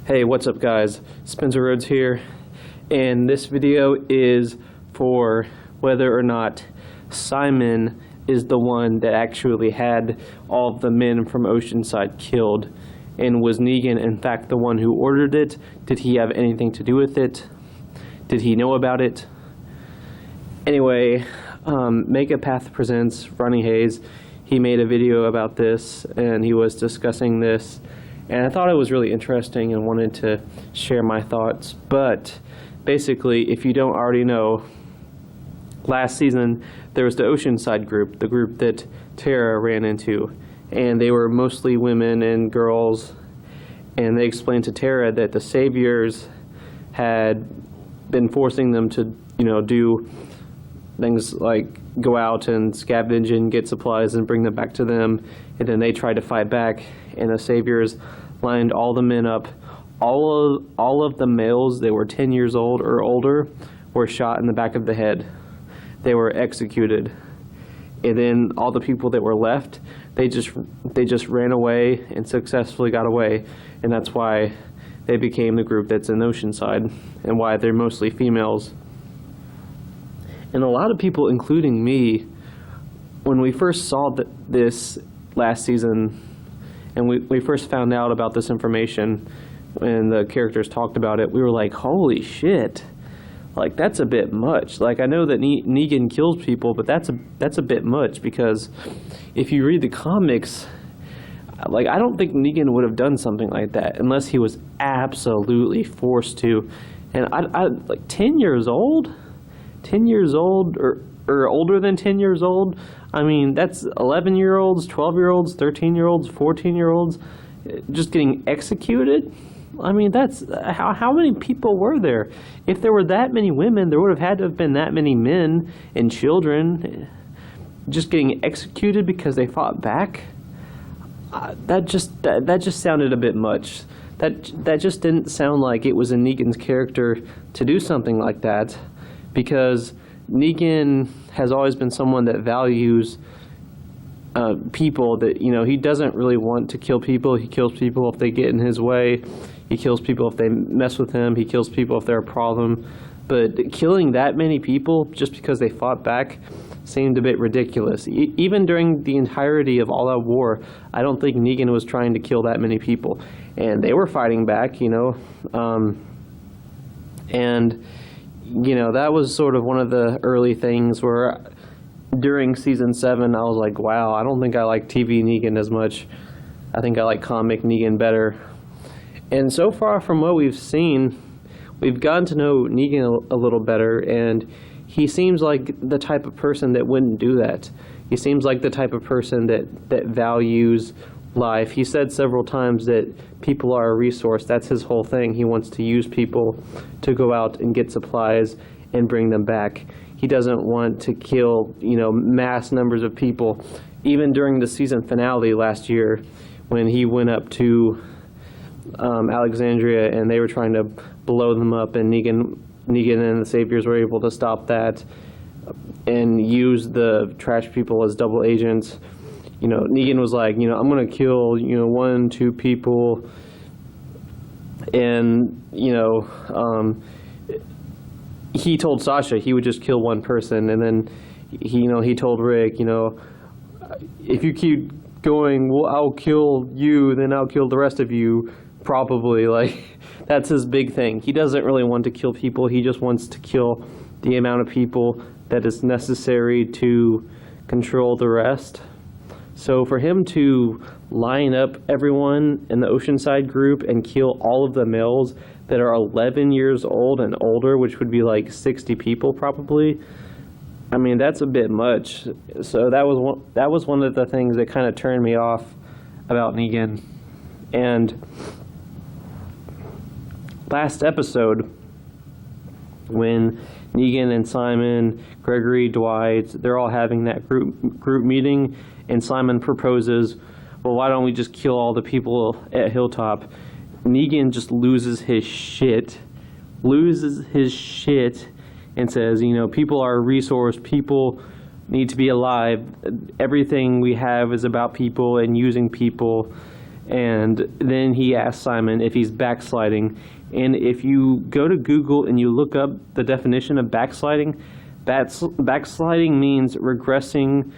Hey, what's up guys? Spencer Rhodes here, and this video is for whether or not Simon is the one that actually had all of the men from Oceanside killed, and was Negan in fact the one who ordered it? Did he have anything to do with it? Did he know about it? Anyway, Mega Path presents Ronnie Hayes. He made a video about this and he was discussing this, and I thought it was really interesting and wanted to share my thoughts. But basically, if you don't already know, last season there was the Oceanside group, the group that Tara ran into, and they were mostly women and girls, and they explained to Tara that the saviors had been forcing them to, do things like go out and scavenge and get supplies and bring them back to them, and then they tried to fight back, and the saviors lined all the men up. All of the males that were 10 years old or older were shot in the back of the head. They were executed, and then all the people that were left, they just ran away and successfully got away, and that's why they became the group that's in Oceanside and why they're mostly females. And a lot of people, including me, when we first saw this last season, and we first found out about this information, when the characters talked about it, we were like, holy shit, like that's a bit much. Like, I know that Negan kills people, but that's a bit much, because if you read the comics, like, I don't think Negan would have done something like that unless he was absolutely forced to. And I like 10 years old? 10 years old or older than 10 years old? I mean, that's 11-year-olds, 12-year-olds, 13-year-olds, 14-year-olds just getting executed? I mean, that's how many people were there? If there were that many women, there would have had to have been that many men and children just getting executed because they fought back. That just sounded a bit much. That just didn't sound like it was in Negan's character to do something like that, because Negan has always been someone that values people. That, he doesn't really want to kill people. He kills people if they get in his way. He kills people if they mess with him. He kills people if they're a problem. But killing that many people just because they fought back seemed a bit ridiculous. Even during the entirety of All Out War, I don't think Negan was trying to kill that many people. And they were fighting back, that was sort of one of the early things where during season 7, I was like, wow, I don't think I like TV Negan as much. I think I like comic Negan better. And so far from what we've seen, we've gotten to know Negan a little better, and he seems like the type of person that wouldn't do that. He seems like the type of person that values life. He said several times that people are a resource. That's his whole thing. He wants to use people to go out and get supplies and bring them back. He doesn't want to kill, mass numbers of people. Even during the season finale last year, when he went up to Alexandria and they were trying to blow them up, and Negan and the Saviors were able to stop that and use the trash people as double agents. Negan was like, I'm going to kill, 1-2 people, and, he told Sasha he would just kill one person, and then, he told Rick, if you keep going, well, I'll kill you, then I'll kill the rest of you, probably. Like, that's his big thing. He doesn't really want to kill people. He just wants to kill the amount of people that is necessary to control the rest. So for him to line up everyone in the Oceanside group and kill all of the males that are 11 years old and older, which would be like 60 people probably, I mean, that's a bit much. So that was one of the things that kind of turned me off about Negan. And last episode, when Negan and Simon, Gregory, Dwight, they're all having that group meeting, and Simon proposes, well, why don't we just kill all the people at Hilltop? Negan just loses his shit, and says, people are a resource, people need to be alive, everything we have is about people and using people, And then he asks Simon if he's backsliding. And if you go to Google and you look up the definition of backsliding, backsliding means regressing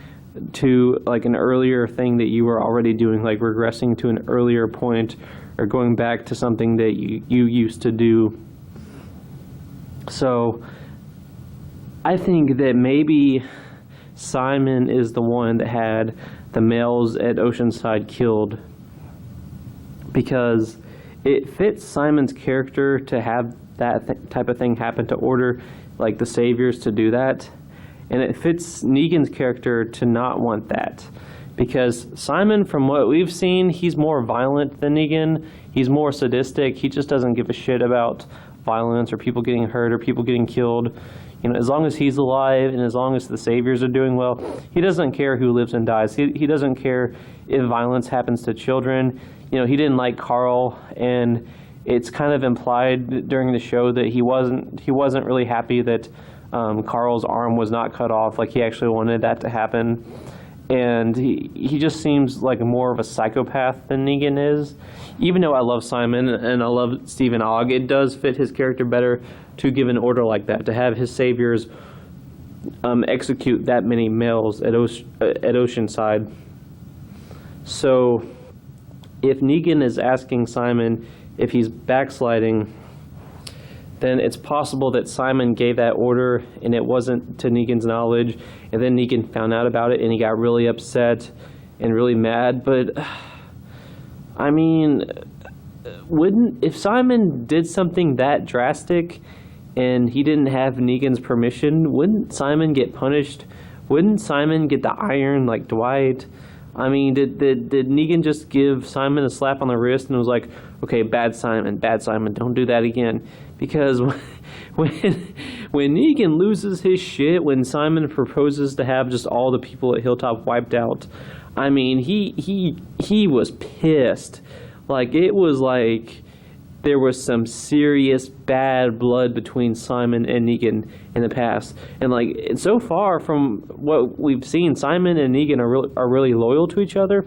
to like an earlier thing that you were already doing, like regressing to an earlier point or going back to something that you used to do. So I think that maybe Simon is the one that had the males at Oceanside killed, because it fits Simon's character to have that type of thing happen, to order like the saviors to do that, and it fits Negan's character to not want that, because Simon, from what we've seen, he's more violent than Negan. He's more sadistic. He just doesn't give a shit about violence or people getting hurt or people getting killed. You know, as long as he's alive and as long as the saviors are doing well, he doesn't care who lives and dies. He doesn't care if violence happens to children. You know, he didn't like Carl, and it's kind of implied during the show that he wasn't really happy that Carl's arm was not cut off. Like, he actually wanted that to happen. And he just seems like more of a psychopath than Negan is. Even though I love Simon and I love Stephen Ogg, it does fit his character better to give an order like that, to have his saviors execute that many males at Oceanside. So if Negan is asking Simon if he's backsliding, then it's possible that Simon gave that order and it wasn't to Negan's knowledge, and then Negan found out about it and he got really upset and really mad. But I mean, if Simon did something that drastic and he didn't have Negan's permission, wouldn't Simon get punished? Wouldn't Simon get the iron like Dwight? I mean, did Negan just give Simon a slap on the wrist and was like, okay, bad Simon, don't do that again? Because when Negan loses his shit, when Simon proposes to have just all the people at Hilltop wiped out, I mean, he was pissed. Like, it was like there was some serious bad blood between Simon and Negan in the past. And like, so far from what we've seen, Simon and Negan are really loyal to each other.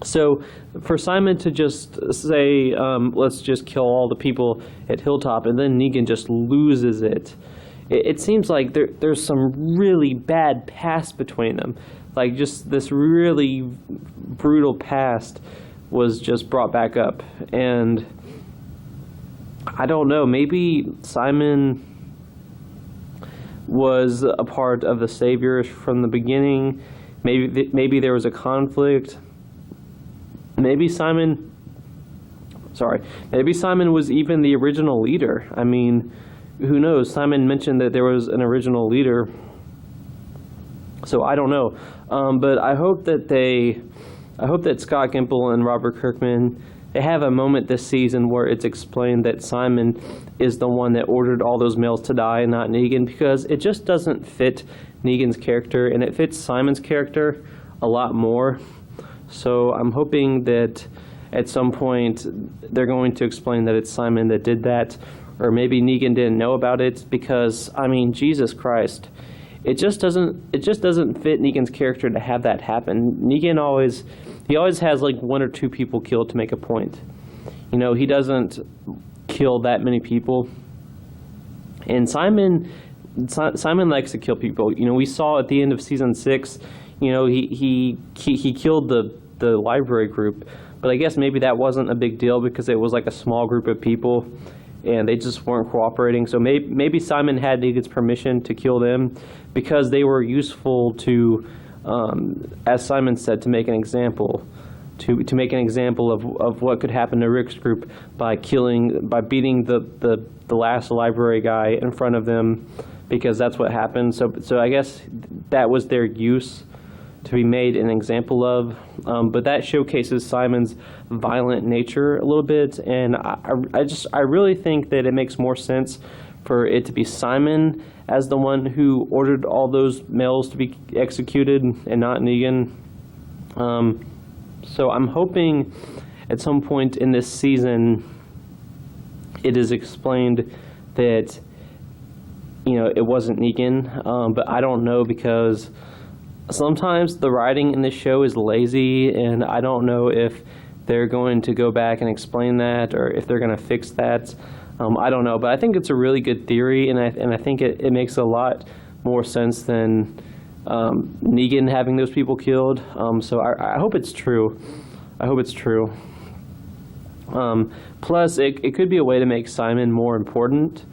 So for Simon to just say, let's just kill all the people at Hilltop, and then Negan just loses it, it seems like there's some really bad past between them. Like, just this really brutal past was just brought back up. And I don't know, maybe Simon was a part of the Saviors from the beginning. Maybe there was a conflict. Maybe Simon was even the original leader. I mean, who knows? Simon mentioned that there was an original leader. So I don't know. But I hope that Scott Gimple and Robert Kirkman, they have a moment this season where it's explained that Simon is the one that ordered all those males to die and not Negan, because it just doesn't fit Negan's character, and it fits Simon's character a lot more. So I'm hoping that at some point they're going to explain that it's Simon that did that, or maybe Negan didn't know about it, because, I mean, Jesus Christ, it just doesn't fit Negan's character to have that happen. Negan always has like one or two people killed to make a point. You know, he doesn't kill that many people. And Simon likes to kill people. You know, we saw at the end of season 6, you know, he killed the library group, but I guess maybe that wasn't a big deal because it was like a small group of people and they just weren't cooperating. So maybe Simon had Negan's permission to kill them because they were useful to, as Simon said, to make an example, to make an example of what could happen to Rick's group by beating the last library guy in front of them, because that's what happened. So I guess that was their use to be made an example of, but that showcases Simon's violent nature a little bit, and I really think that it makes more sense for it to be Simon as the one who ordered all those males to be executed and not Negan. So I'm hoping at some point in this season it is explained that, you know, it wasn't Negan, but I don't know, because sometimes the writing in this show is lazy, and I don't know if they're going to go back and explain that, or if they're going to fix that. I don't know, but I think it's a really good theory, and I think it makes a lot more sense than Negan having those people killed. So I hope it's true. I hope it's true. Plus, it could be a way to make Simon more important,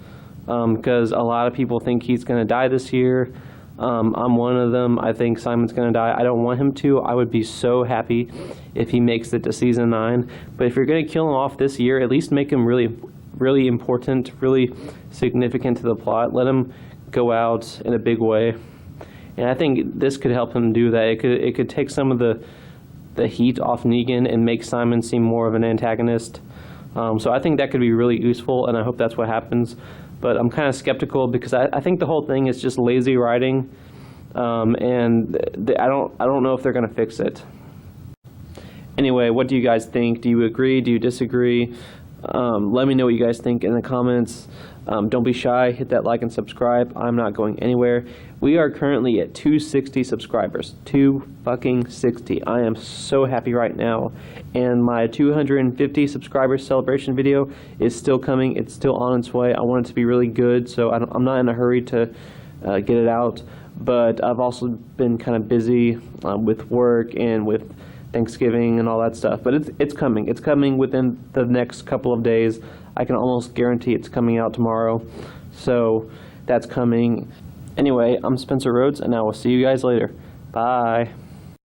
because a lot of people think he's going to die this year. I'm one of them. I think Simon's going to die. I don't want him to. I would be so happy if he makes it to season 9. But if you're going to kill him off this year, at least make him really important, really significant to the plot. Let him go out in a big way. And I think this could help him do that. It could take some of the heat off Negan and make Simon seem more of an antagonist. So I think that could be really useful, and I hope that's what happens. But I'm kind of skeptical because I think the whole thing is just lazy writing, and I don't know if they're going to fix it. Anyway, what do you guys think? Do you agree? Do you disagree? Let me know what you guys think in the comments. Don't be shy. Hit that like and subscribe. I'm not going anywhere. We are currently at 260 subscribers. 260. I am so happy right now. And my 250 subscriber celebration video is still coming. It's still on its way. I want it to be really good, so I'm not in a hurry to get it out. But I've also been kind of busy with work and with Thanksgiving and all that stuff, but it's coming. It's coming within the next couple of days. I can almost guarantee it's coming out tomorrow, so that's coming. Anyway, I'm Spencer Rhodes, and I will see you guys later. Bye.